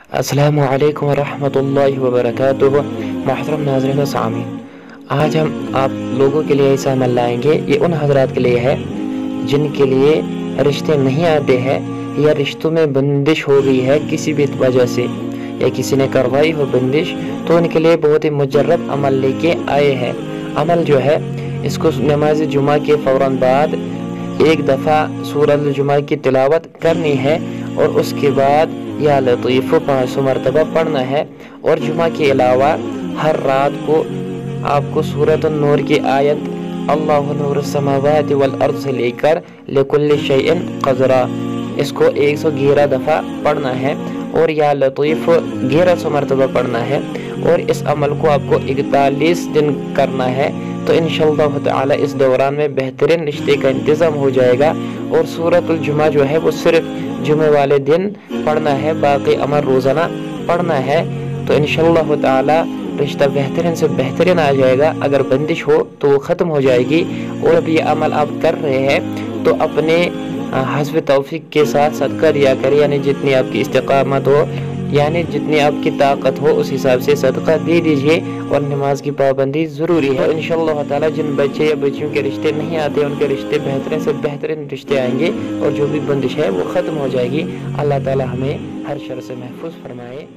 अस्सलामु अलैकुम वरहमतुल्लाहि वबरकातुहू। मोहतरम नाज़रीन व सामीन, आज हम आप लोगों के लिए ऐसा अमल लाएंगे। ये उन हजरात के लिए है जिनके लिए रिश्ते नहीं आते हैं या रिश्तों में बंदिश हो गई है किसी भी वजह से, या किसी ने करवाई हो बंदिश, तो उनके लिए बहुत ही मुजर्रब अमल लेके आए हैं। अमल जो है, इसको नमाज जुमा के फ़ौरन बाद एक दफ़ा सूरह जुमा की तिलावत करनी है और उसके बाद या लतीफ़ 500 मरतबा पढ़ना है। और जुमा के अलावा हर रात को आपको सूरत नूर की आयत अल्लाहु नूरुस समावाति वल अर्ज़ से लेकर लिकुल्लि शैइन क़दरा, इसको 111 दफ़ा पढ़ना है और या लतीफ़ 1100 मरतबा पढ़ना है। और इस अमल को आपको 41 दिन करना है। तो इंशाअल्लाह ताला इस दौरान में बेहतरीन रिश्ते का इंतज़ाम हो जाएगा। और सूरतुल जुमा जो है वो सिर्फ जुमे वाले दिन पढ़ना है, बाकी अमल रोज़ाना पढ़ना है। तो इंशाअल्लाह ताला रिश्ता बेहतरीन से बेहतरीन आ जाएगा। अगर बंदिश हो तो वो ख़त्म हो जाएगी। और अब ये अमल आप कर रहे हैं तो अपने हस्ब तौफीक के साथ सदका दिया करें, यानी जितनी आपकी इस्तिकामत हो, यानी जितनी आपकी ताकत हो उस हिसाब से सदका दे दीजिए। और नमाज की पाबंदी ज़रूरी है। इंशाअल्लाह ताला जिन बच्चे या बच्चियों के रिश्ते नहीं आते उनके रिश्ते बेहतरीन से बेहतरीन रिश्ते आएंगे और जो भी बंदिश है वो ख़त्म हो जाएगी। अल्लाह ताला हमें हर शर से महफूज फरमाए।